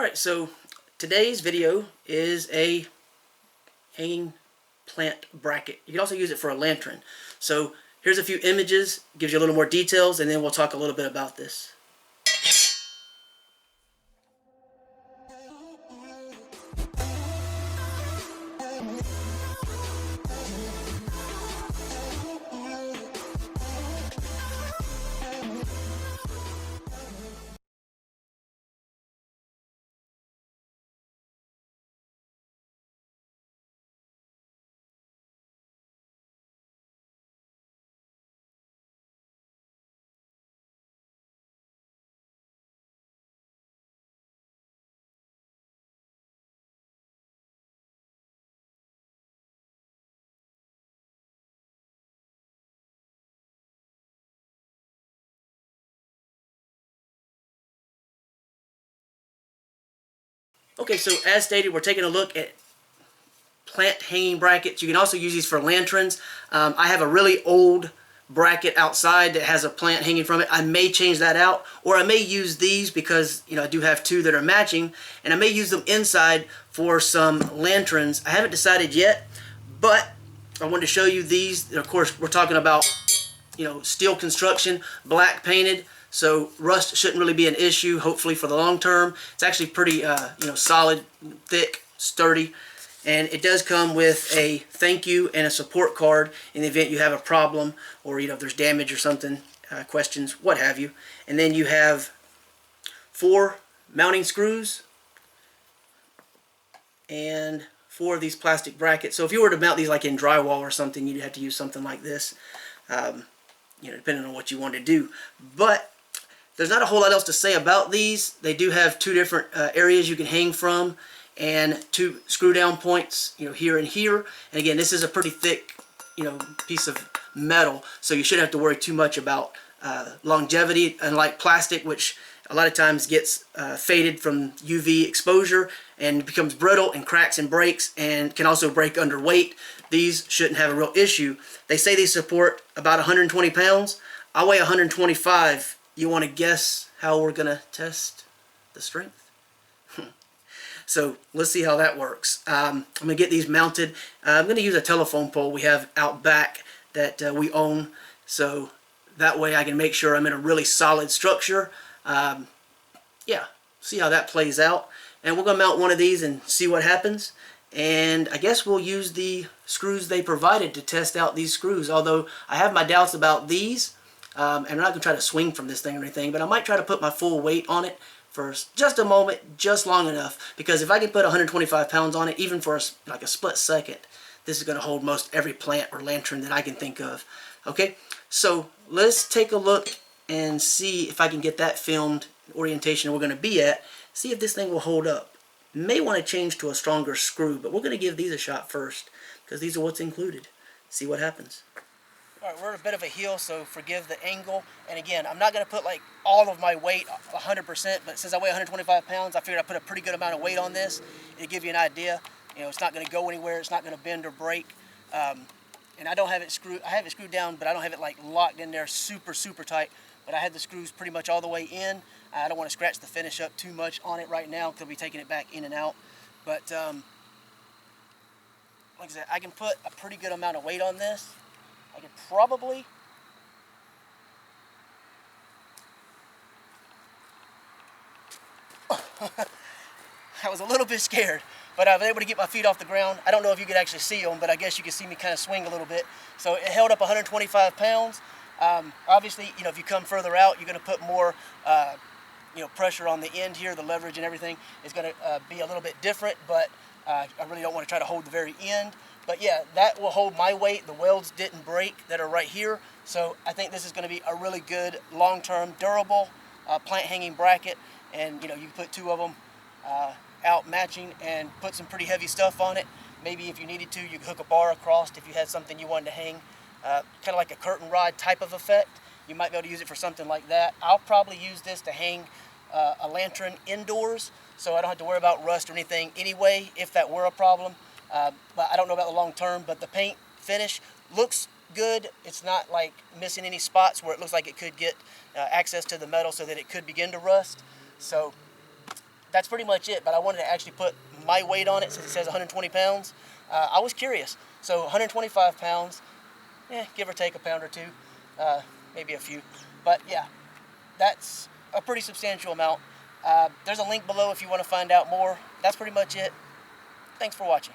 Alright, so today's video is a hanging plant bracket. You can also use it for a lantern. So here's a few images, gives you a little more details, and then we'll talk a little bit about this. Okay, so as stated, we're taking a look at plant hanging brackets. You can also use these for lanterns. I have a really old bracket outside that has a plant hanging from it. I may change that out, or I may use these because I do have two that are matching, and I may use them inside for some lanterns. I haven't decided yet, but I wanted to show you these. Of course, we're talking about steel construction, black painted, so rust shouldn't really be an issue, hopefully, for the long term. It's actually pretty solid, thick, sturdy, and it does come with a thank you and a support card in the event you have a problem, or if there's damage or something, questions, what have you. And then you have 4 mounting screws and 4 of these plastic brackets. So if you were to mount these like in drywall or something, you'd have to use something like this, depending on what you want to do. But there's not a whole lot else to say about these. They do have 2 different areas you can hang from, and 2 screw down points, here and here. And again, this is a pretty thick, piece of metal, so you shouldn't have to worry too much about longevity, unlike plastic, which a lot of times gets faded from UV exposure and becomes brittle and cracks and breaks, and can also break under weight. These shouldn't have a real issue. They say they support about 120 pounds. I weigh 125. You want to guess how we're going to test the strength? So let's see how that works. I'm going to get these mounted. I'm going to use a telephone pole we have out back that we own, so that way I can make sure I'm in a really solid structure. Yeah, see how that plays out. And we're going to mount one of these and see what happens. And I guess we'll use the screws they provided to test out these screws, although I have my doubts about these. And I'm not going to try to swing from this thing or anything, but I might try to put my full weight on it for just a moment, just long enough, because if I can put 125 pounds on it, even for like a split second, this is going to hold most every plant or lantern that I can think of. Okay, so let's take a look and see if I can get that filmed, orientation we're going to be at, see if this thing will hold up. May want to change to a stronger screw, but we're going to give these a shot first, because these are what's included. See what happens. Alright, we're at a bit of a hill, so forgive the angle. And again, I'm not going to put like all of my weight 100%, but since I weigh 125 pounds, I figured I'd put a pretty good amount of weight on this. It'll give you an idea. It's not going to go anywhere. It's not going to bend or break. And I don't have it screwed. I have it screwed down, but I don't have it like locked in there super tight. But I had the screws pretty much all the way in. I don't want to scratch the finish up too much on it right now, because I'll be taking it back in and out. But like I said, I can put a pretty good amount of weight on this. I could probably I was a little bit scared, but I was able to get my feet off the ground. I don't know if you could actually see them, but I guess you can see me kind of swing a little bit. So it held up 125 pounds. Obviously, if you come further out, you're going to put more pressure on the end here. The leverage and everything is going to be a little bit different, but I really don't want to try to hold the very end. But yeah, that will hold my weight. The welds didn't break that are right here. So I think this is going to be a really good, long-term, durable plant hanging bracket. And you can put 2 of them out matching and put some pretty heavy stuff on it. Maybe if you needed to, you could hook a bar across if you had something you wanted to hang. Kind of like a curtain rod type of effect. You might be able to use it for something like that. I'll probably use this to hang a lantern indoors, so I don't have to worry about rust or anything anyway, if that were a problem. But I don't know about the long term, but the paint finish looks good. It's not like missing any spots where it looks like it could get access to the metal so that it could begin to rust. So that's pretty much it. But I wanted to actually put my weight on it since it says 120 pounds. I was curious. So 125 pounds, give or take a pound or two, maybe a few. But yeah, that's a pretty substantial amount. There's a link below if you want to find out more. That's pretty much it. Thanks for watching.